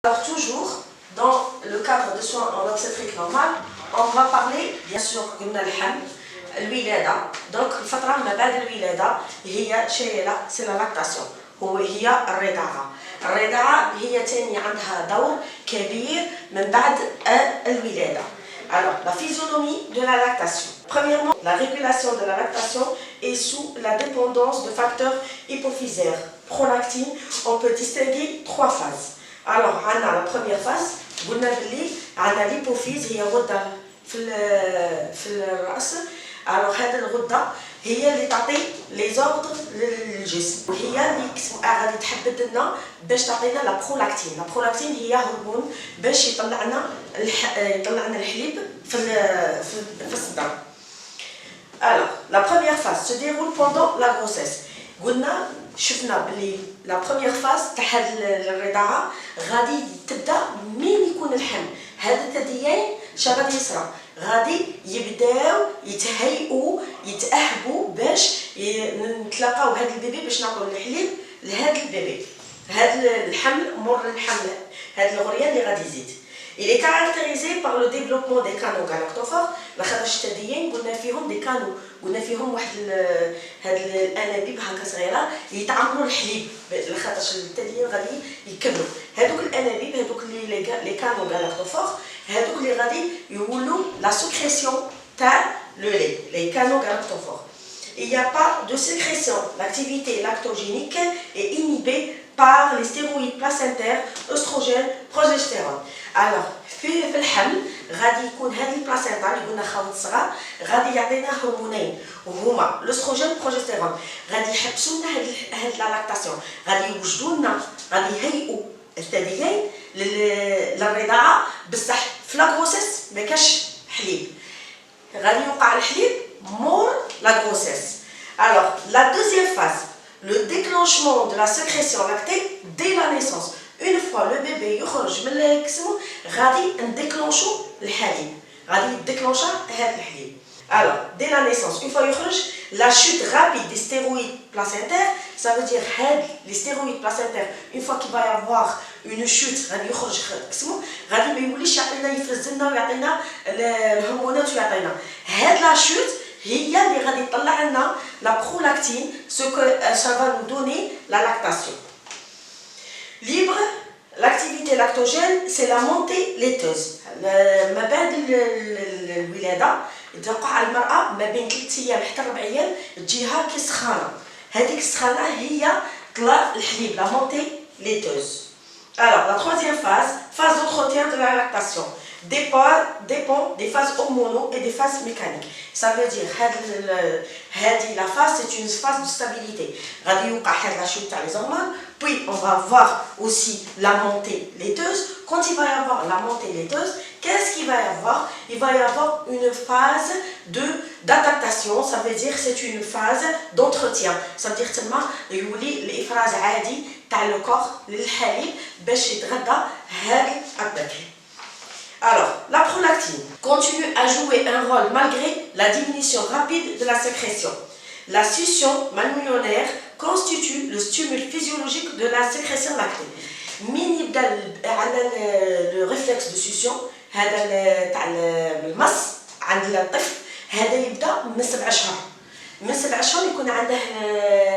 Alors toujours, dans le cadre de soins en obstétrique normale, on va parler bien sûr قلنا الحمل الولادة. دونك الفترة ما بعد الولادة هي شيلة سي لا لاكتاسيون، هي الرضاعة. الرضاعة هي تاني عندها دور كبير من بعد الولادة. Alors, la physionomie de la lactation. Premièrement, la régulation de la lactation est sous la dépendance de facteurs hypophysaires. Prolactine, on peut distinguer trois phases. Alors, on a la première phase, on a l'hypophyse, هي غدة في الرأس. Alors, هذه الغدة هي اللي تعطي لي زوردر للجسم، هي اللي غادي تحدد لنا باش تعطينا لا برولاكتين. لا برولاكتين هي هرمون باش يطلع لنا الحليب في الصدر. Alors, la première phase se déroule pendant la grossesse. قلنا شفنا بلي لا بروميير فاز تاع هاد الرضاعه غادي تبدا من يكون الحمل. هاد الثديين شنو غادي يصرى؟ غادي يبداو يتهيئوا يتاهبوا باش نتلاقاو هاد البيبي باش نعطيو الحليب لهاد البيبي. هاد الحمل مور الحمل هاد الغريان اللي غادي يزيد. Il est caractérisé par le développement des canaux galactophores. لاخاطش الثديين قلنا فيهم دي كانو، قلنا فيهم واحد هاد الانابيب هكا صغيره يتعمروا الحليب، لاخاطش الثديين غادي يكملوا هادوك الانابيب، هادوك لي كانو galactophores، هادوك اللي غادي يولوا لا سكريسيون تاع لو لي، لي كانو galactophores. Il n'y a pas de sécrétion. L'activité lactogénique est inhibée par les stéroïdes placentaires, oestrogène, progestérone. Alors, في الحمل غادي يكون هذه البلاسينتا اللي قلنا خاوة الصغار غادي يعطينا هرمونين وهما الاستروجين والبروجستيرون، غادي يحبسوا لنا هاد لا لاكتاسيون، غادي يوجدوا لنا، غادي يهيئوا الثديين للرضاعه. بصح في لا غروسيس ما كاش حليب، غادي يوقع الحليب مور la grossesse. Alors, la deuxième phase, le déclenchement de la sécrétion lactée dès la naissance. Une fois le bébé يخرج من الجسم غادي نديكلونشو الحليب، غادي يديكلونشا هذا الحليب. Alors, dès la naissance, une fois يخرج, la chute rapide des stéroïdes placentaires, ça veut dire les stéroïdes placentaires, une fois qu'il va y avoir une chute, غادي يخرج جسمه، غادي ما يوليش يعطينا يفرز لنا ويعطينا الهرمونات ويعطينا. هاد لا شوت هي اللي غادي تطلع لنا لا prolactine, ce que ça va nous donner la lactation. Libre, l'activité lactogène, c'est la montée laiteuse. ما بعد الولادة توقع المرأة ما بين 3 أيام حتى 4 أيام تجيها كي سخانة. هذيك السخانة هي طلع الحليب، la montée laiteuse. Alors, la troisième phase d'entretien de la lactation, dépend des phases hormonaux et des phases mécaniques. Ça veut dire la phase, c'est une phase de stabilité. غادي يوقع هاد la chute تاع les hormones, puis on va avoir aussi la montée laiteuse. Quand il va y avoir la montée laiteuse, qu'est-ce qu'il va y avoir? Il va y avoir une phase d'adaptation, ça veut dire c'est une phase d'entretien. Ça veut dire تما يولي الافراز عادي تاع le corps للحليب باش يتغذى هاد البكري. Alors, la prolactine continue à jouer un rôle malgré la diminution rapide de la sécrétion. La succion malmillionnaire constitue le stimule physiologique de la sécrétion lactée. من يبدا le réflexe de succion هذا تاع المص عند الطفل، هذا يبدا من 7 أشهر. من 7 أشهر يكون عنده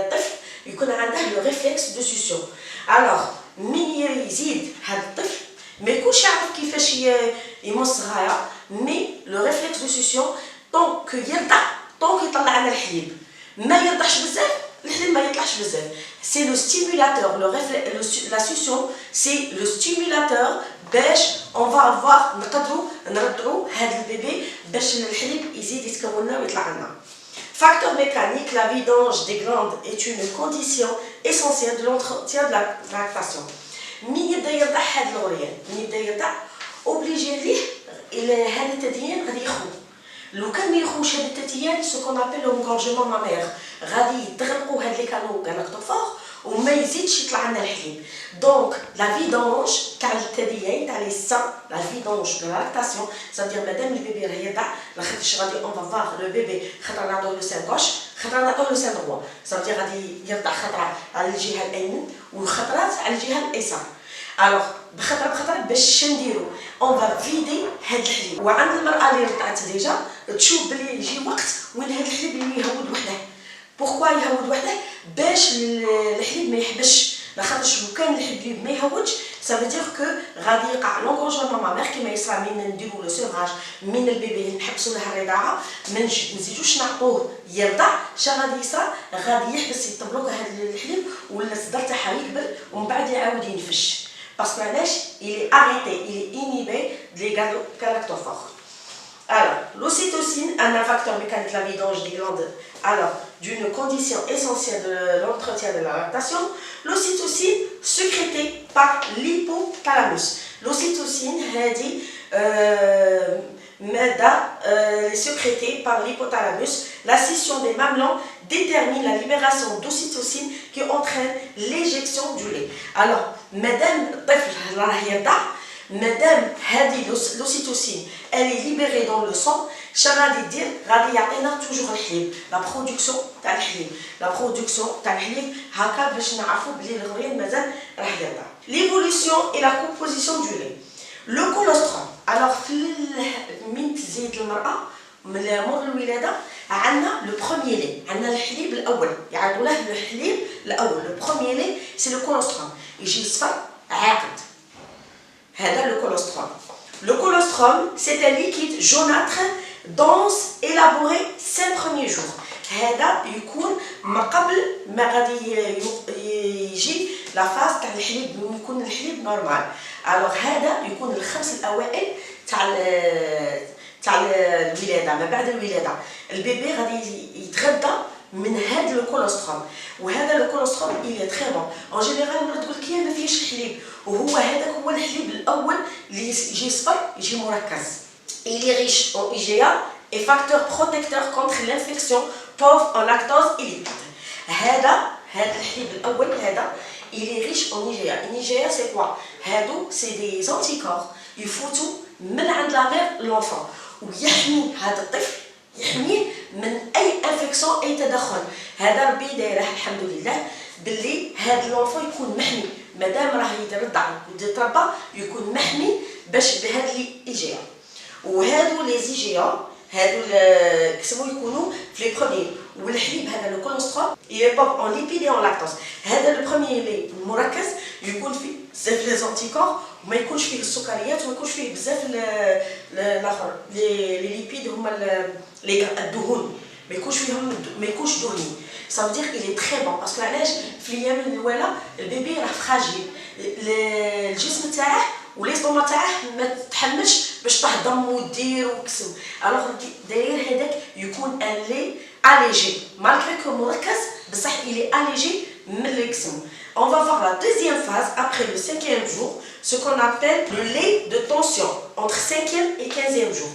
الطفل يكون عنده le réflexe de succion. Alors من يزيد هذا الطفل ما يكونش يعرف كيفاش يمص غايه، مي لو ريفلكس دو سوسيون طونك يرضع، طونك يطلع لنا الحليب. ما يرضعش بزاف الحليب ما يطلعش بزاف. سي لو ستيمولاتور، لا سوسيون سي لو ستيمولاتور باش اون فا افوار نقدروا نرضعوا هذا البيبي باش الحليب يزيد يتكون لنا ويطلع لنا. Facteur mécanique, la vidange des glandes est une condition essentielle de l'entretien de la lactation. من يبدا يرضع هاد الغريان، من يبدا يرضع اوبليجي ليه هاد الثديين غادي يخرجوا. لو كان ما يخرجوش هاد الثديين سو كون ابل لونغورجمون مامير غادي يتغلقوا هاد لي كانو galactophores وما يزيدش يطلع لنا الحليب. دونك لا فيدونج تاع الثديين تاع لي سان، لا فيدونج دو لاكتاسيون، سادير مادام البيبي راه يرضع لاخاطش غادي اون فافوار لو بيبي خطره نعطوه لو سان غوش، خطره نعطوه لو سان دروا، سادير غادي يرضع خطره على الجهه الايمن وخطرات على الجهه الايسر. Alors, بخطره باش نديرو اون فا فيدي هاد الحليب. وعند المراه اللي رضعت ديجا تشوف بلي يجي وقت وين هاد الحليب اللي يهود وحده. بوركوا يهود وحده؟ باش الحليب ما يحبش، لاخاطش لو كان الحليب ما يهودش سافو دير كو غادي يقع لونغونجمون مامير كيما يصرا من نديرو لو سوفراج من البيبي نحبسو له الرضاعه ما نزيدوش نعطوه يرضع. شا غادي يصرا؟ غادي يحبس يطبلوك هاد الحليب ولا الصدر تاعها يكبر ومن بعد يعاود ينفش. باسكو علاش؟ il est arrêté, il est inhibé des galactophores. Alors, l'ocytocine, un facteur mécanique de la vidange des glandes, alors d'une condition essentielle de l'entretien de la lactation. L'ocytocine sécrétée par l'hypothalamus. L'ocytocine est sécrétée par l'hypothalamus. La scission des mamelons détermine la libération d'ocytocine qui entraîne l'éjection du lait. Alors, madame l'ocytocine elle est libérée dans le sang, غادي دير غادي يعطينا توجور الحليب، لا برودكسيون تاع الحليب، لا برودكسيون تاع الحليب هكا باش نعرفوا بلي الغريان مازال راه يرضع. ليفولوسيون اي لا كومبوزيسيون دو لي. لو كولوسترول، الوغ من تزيد المراه من مور الولاده عندنا لو بروميير لي، عندنا الحليب الاول يعرضوا له الحليب الاول. لو بروميير لي سي لو كولوسترول، يجي صفر عاقد، هذا لو كولوسترول. Le colostrum, c'est un liquide jaunâtre, dense, élaboré 5 premiers jours. هذا يكون ما قبل ما غادي يجي لا فاز تاع الحليب، يكون الحليب نورمال. الوغ هذا يكون الخمس الاوائل تاع الولاده. ما بعد الولاده البيبي غادي يتغذى من هذا الكولوستروم، وهذا الكولوستروم إلي تري بون. اون جينيرال مرا تقول لك ما فيهش الحليب، وهو هذاك هو الحليب الاول اللي يجي صفر يجي مركز. إلي ريش اون إيجيا et facteur protecteur contre l'infection pauvre en lactose et lipide. هذا الحليب الاول هذا إلي ريش اون إيجيا. إيجيا سي كوا؟ هادو سي دي زانتيكور يفوتوا من عند لا مير لونفون ويحمي هذا الطفل، يحميه من اي انفكسيون اي تدخل. هذا ربي دايره الحمد لله باللي هذا لونفون يكون محمي مادام راه يترضع ويتربى يكون محمي باش بهذا لي ايجيا. وهادو لي زيجيا هادو كسمو يكونوا في لي بروميير. والحليب هذا لو كولوسترول يبقى اون ليبيد اون لاكتوز. هذا لو بروميير لي المركز يكون فيه بزاف لي زانتيكور وما يكونش فيه السكريات وما يكونش فيه بزاف الاخر لي ليبيد هما الدهون، ما يكونش فيهم ما يكونش دهني. ça veut dire il est très bon parce que علاش في الايام الولا البيبي راه فراجيل، الجسم تاعه وليستوما تاعه ما تتحملش باش تهضم ودير وكسو. الوغ داير هذاك يكون ان لي اليجي مالغري كو مركز بصح il est allégé من الجسم. On va voir la deuxième phase après le 5e jour, ce qu'on appelle le lait de tension entre 5e et 15e jour.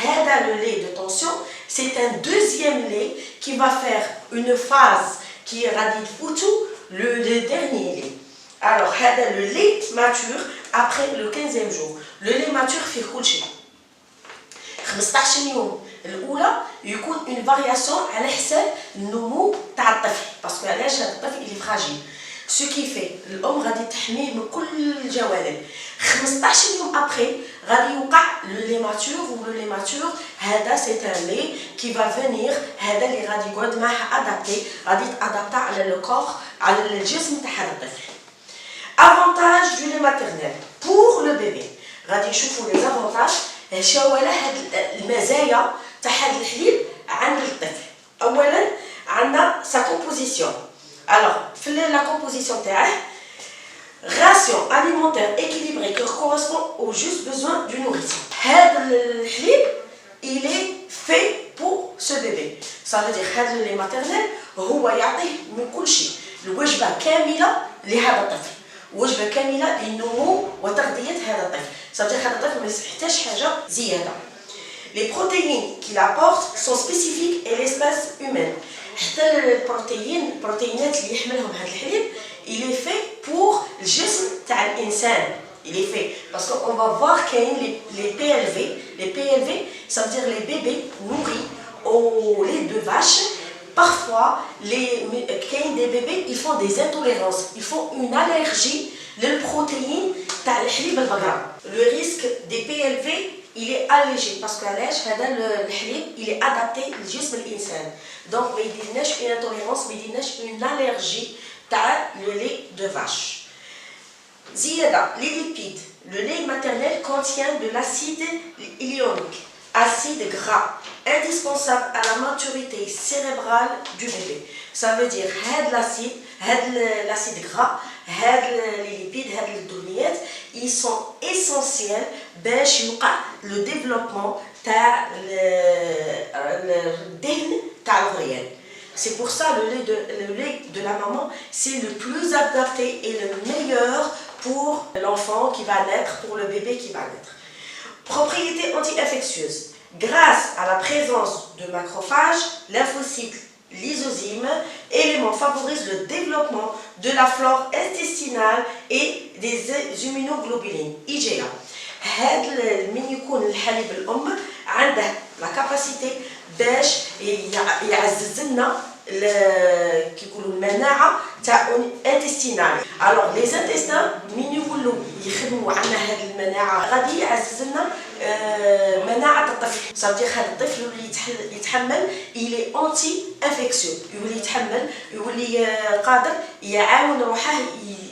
هذا le lait de tension, c'est un deuxième lait qui va faire une phase qui est radie foutu le dernier lait. Alors هذا le lait mature après le 15e jour. Le lait mature فيه كل شيء. 15 يوم الاولى يكون une variation على حساب النمو تاع الطفل، باسكو علاش هذا الطفل اللي فراجيل ce qui fait الام غادي تحميه من كل الجوانب. 15 يوم ابري غادي يوقع لو لي ماتور و لو لي ماتور هذا سي ان لي كي فا فينير، هذا اللي غادي يقعد معاه ادابتي، غادي يتادابتا على لو كور على الجسم تاع هذا الطفل. افونتاج دو لي ماتيرنيل بور لو بيبي، غادي نشوفوا لي زافونتاج شنو هاد المزايا تاع هذا الحليب عند الطفل. اولا عندنا سا كومبوزيسيون. Alors, la composition terrestre, ration alimentaire équilibrée qui correspond aux justes besoins du nourrisson. Lehlib, il est fait pour ce bébé. Ça veut dire que le lait maternel, هو يعطيه من كل شيء. الوجبة كاملة لهذا الطفل. وجبة كاملة للنمو وتغذية هذا الطفل. Ça veut dire que هذا الطفل ما يحتاجش حاجة زيادة. Les protéines qu'il apporte sont spécifiques et l'espèce humaine. حتى البروتينات اللي يحملهم هذا الحليب il est fait pour الجسم تاع الانسان. il est fait parce qu'on va voir كاين les PLV. les PLV ça veut dire les bébés nourris au lait de vache. parfois كاين des bébés ils font des intolérances, ils font une allergie للبروتين تاع الحليب البقرة. Le risque des PLV il est allégé parce que علاش هذا الحليب il est adapté لجسم الإنسان. Donc ما يديرناش une intolérance ما يديرناش une allergie تاع le lait de vache. زيادة les lipides. Le lait maternel contient de l'acide hyaluronique, acide gras, indispensable à la maturité cérébrale du bébé. Ça veut dire l'acide gras, les lipides, les دهنيات, ils sont essentiels باش يوقع le développement تاع الدهن تاع الغريان. C'est pour ça le lait de la maman, c'est le plus adapté et le meilleur pour l'enfant qui va naître, pour le bébé qui va naître. Propriétés anti-infectieuses. Grâce à la présence de macrophages, lymphocytes, lysozymes, éléments favorisent le développement de la flore intestinale et des immunoglobulines, IgA. هذا من يكون الحليب الأم عنده لا كاباسيتي باش يعزز لنا كيقولوا المناعه تاع انتستينال. الوغ لي زانتيستان من يولوا يخدموا عندنا هذه المناعه غادي يعزز لنا مناعه الطفل. صافي هذا الطفل يولي يتحمل الي انتي انفيكسيون، يولي يتحمل، يولي قادر يعاون روحه،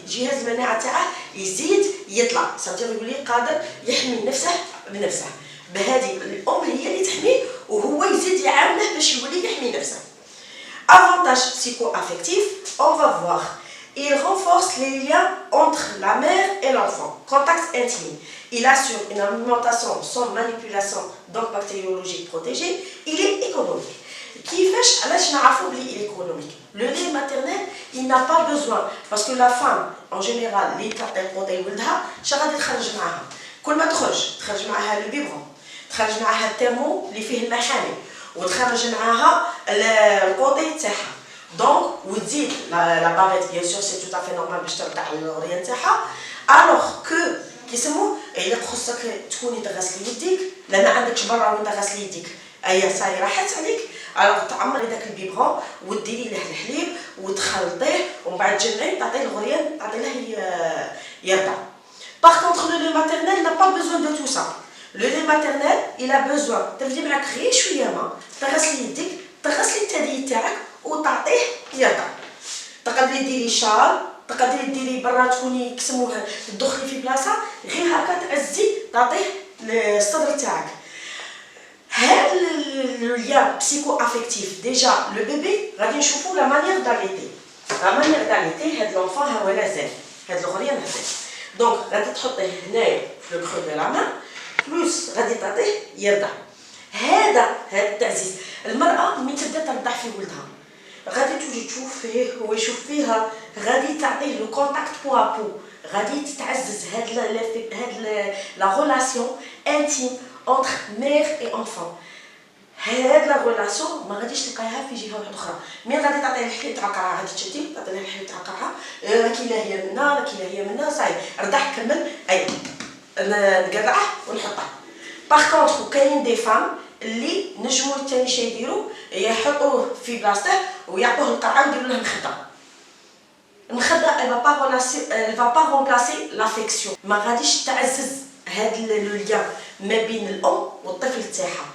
جهاز المناعه تاعه يزيد يطلع، صافي يولي قادر يحمي نفسه بنفسه. بهذه الام هي اللي تحميه وهو يزيد يعاونه باش يولي يحمي نفسه. Avantages psycho-affectifs, on va voir. Il renforce les liens entre la mère et l'enfant. Contact intime. Il assure une alimentation sans manipulation, donc bactériologique protégée. Il est économique. كيفاش علاش نعرفوا بلي il est économique. Le lait maternel, il n'a pas besoin parce que la femme en général اللي تعطي القوطه لولدها اش غادي تخرج معاها؟ كل ما تخرج معاها لو بيبرون، تخرج معاها الترمو اللي فيه المحامي، وتخرج معاها القوطي تاعها. دونك وتزيد لا باريت بيان سور سي تو تافي نورمال باش ترضع الغريان تاعها. الوغ كو كيسموه الا خصك تكوني تغسلي يديك، لا ما عندكش برا وين تغسلي يديك، ايا صاي راحت عليك. الوغ تعمري داك البيبرون وديري له الحليب وتخلطيه ومن بعد تجمعيه تعطيه الغريان، تعطي له يرضع. Par contre, le lait maternel n'a pas besoin de tout ça. Le lait maternel, il a besoin تبدي معاك غير شويه ما، تغسلي يديك، تغسلي الثدي تاعك وتعطيه يرضع. تقدري ديري شال، تقدري ديري برا تكوني كسموها تدخلي في بلاصه غير هكا تعزي تعطيه الصدر تاعك. هذا اللي بسيكو افيكتيف ديجا لو بيبي غادي نشوفوا لا مانيير داليتي. لا مانيير داليتي هاد لونفون ها هو لازال، هاد الغريان هذا. دونك غادي تحطيه هنايا في لو كرو دو لا مان بلوس غادي تعطيه يرضع. هذا التعزيز. المراه ملي تبدا ترضع في ولدها غادي تولي تشوف فيه هو يشوف فيها، غادي تعطيه لو كونتاكت بو ا بو، غادي تتعزز هاد لا ريلاسيون انتيم انتر مير اي انفون. هاد لا ريلاسيون ما غاديش تلقايها في جهه واحده اخرى. مين غادي تعطيه الحليب تاع قرعه غادي تشدي تعطي لها الحليب تاع قرعه، كي لا هي منا كي لا هي منا صاي رضع كمل اي نقرعه ونحطه. باغ كونطخ كاين دي فام اللي نجموا الثاني شي يديروا يحطوه في بلاصته ويعطوه القرعه ويديروا له مخده. المخده elle va pas remplacer l'affection. ما غاديش تعزز هاد الليان ما بين الام والطفل تاعها،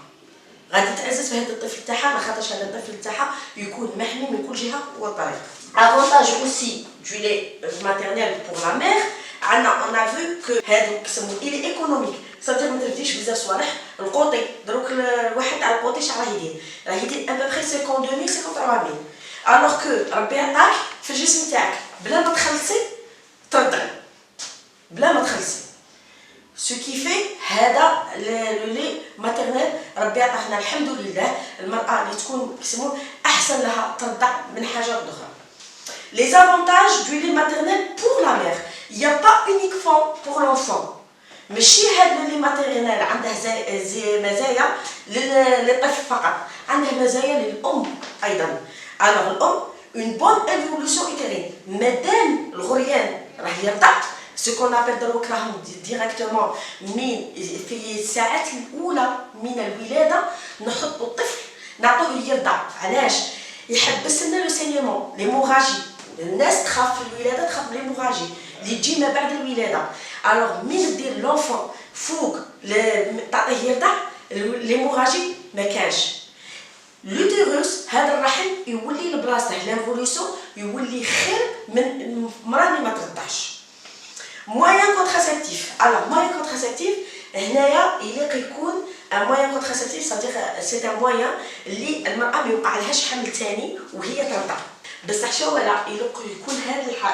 غادي تعزز في هذا الطفل تاعها على خاطرش هذا الطفل تاعها يكون محمي من كل جهه وطريق. Avantage aussi du lait maternel pour la mère. On a vu que هذا كسموه il est économique. صافي ما ترديش بزاف صوالح. القوطي دروك الواحد تاع القوطي شحال راه يدير؟ راه يدير ابوبخي 52000 53000. الوغ كو ربي عطاك في الجسم تاعك بلا ما تخلصي ترضعي، بلا ما تخلصي. سو كي في هذا لو لي ماتيرنيل ربي عطانا الحمد لله. المراه اللي تكون كيسموه احسن لها ترضع من حاجه اخرى. Les avantages du lait maternel pour la mère. Il n'y a pas uniquement pour l'enfant. ماشي هذا اللي ماتيرنيل عنده مزايا للطفل فقط، عنده مزايا للام ايضا. الوغ الام اون بون ايفولوسيون utérine. مادام الغريان راه يرضع سو كون ابل دروك راهم ديريكتومون من في الساعات الاولى من الولاده نحطوا الطفل نعطوه يرضع. علاش؟ يحبس لنا لو سينيمون ليموراجي. الناس تخاف في الولاده، تخاف من ليموراجي، اللي تجي ما بعد الولاده. الوغ من دير لونفون فوق تعطيه يرضع ليموراجي ما كانش. لوتيروس هذا الرحم يولي لبلاصته لانفوليسيون يولي خير من مراه اللي ما ترضعش. موان كونتراسيبتيف. الوغ موان كونتراسيبتيف هنايا يليق يكون ان موان كونتراسيبتيف صديق سي ان موان اللي المراه ما يوقع لهاش حمل ثاني وهي ترضع. بصح شو لا يليق يكون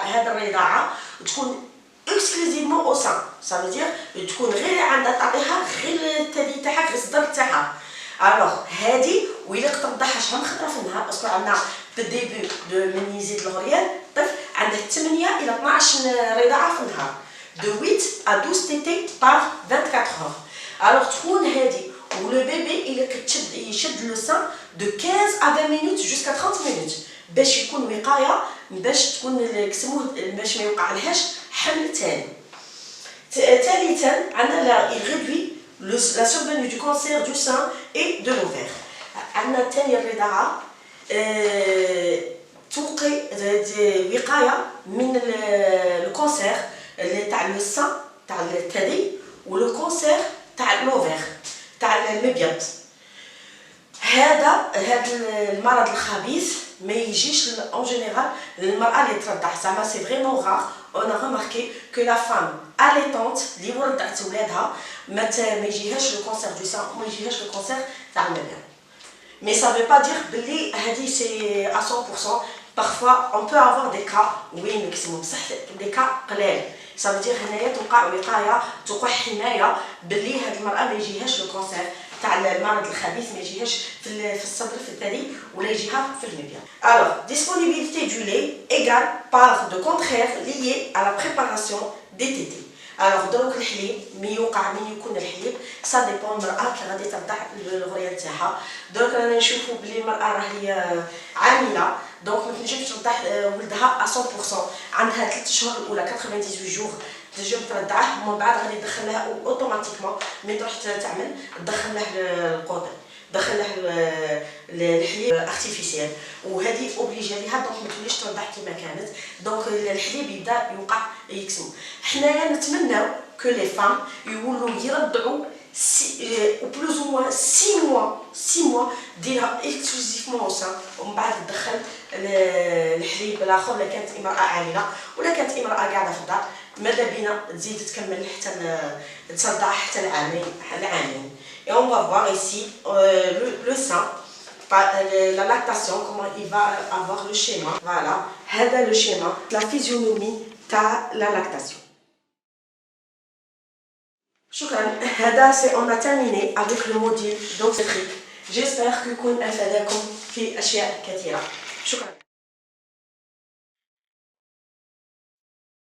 هذا الرضاعه تكون اكسكلوزيفمون او سان، ça veut dire تكون غير عندها تعطيها غير الثدي تاعها غير الصدر تاعها. الوغ هادي ويليق ترضعها شحال من خطره في النهار باسكو عندنا في الديبي من يزيد الغريان الطفل عنده 8 الى 12 رضاعه في النهار de 8 à 12 tétés par 24 heures. الوغ تكون هادي ولو بيبي يليق يشد لو سان de 15 à 20 minutes jusqu'à 30 minutes باش يكون وقايه باش تكون كسموه باش ما يوقع لهاش حمل ثاني. ثالثا عندنا لا يغيدوي la survenue du cancer du sein et de l'ovaire. عندنا ثاني الرضاعه توقي وقايه من الكونسير تاع لو سان تاع الثدي ولو كونسير تاع لوفير تاع المبيض. هذا المرض الخبيث ما يجيش اون جينيرال للمراه اللي ترضع زعما سي فريمون رار. اون ريماركي كو لا فام اليتونت اللي ورضعت ولادها ما يجيهاش لو كونسير دو سان وما يجيهاش لو كونسير تاع المبيض. Mais ça ne veut pas dire que c'est à 100%. Parfois, on peut avoir des cas, oui, maximum, des cas قلال. Ça veut dire هنايا توقع وقاية توقع حماية باللي هاد المرأة ما يجيهاش لو كونسير تاع المرض الخبيث ما يجيهاش في الصدر في الثدي ولا يجيها في المبيض. Alors, disponibilité du lait égale part de contraire liée à la préparation des tétés. الوغ دروك الحليب مين يوقع مين يكون الحليب سا ديبون المراه كي غادي ترضع الغريان تاعها. دروك رانا نشوفوا بلي المراه راهي عامله دونك ما تنجمش ترضع ولدها 100%. عندها 3 شهور الاولى 98 جور تنجم ترضعه ومن بعد غادي تدخل لها اوتوماتيكمون مين تروح تعمل تدخل له القطن دخل له الحليب ارتيفيسيال وهذه اوبليجي ليها دونك ما توليش ترضع كما كانت. دونك الحليب يبدا يوقع يكسم. حنايا نتمناو كو لي فام يولوا يرضعوا بلوز او موان 6 موا ديرها اكسكلوزيفمون او سان ومن بعد تدخل الحليب الاخر الا كانت امراه عامله ولا كانت امراه قاعده في الدار ماذا بينا تزيد تكمل حتى ترضع حتى العامين. Et on va voir ici le sein, la lactation, comment il va avoir le schéma. Voilà, c'est le schéma, la physionomie de la lactation. On a terminé avec le module d'obstétrique. J'espère que vous avez appris des choses.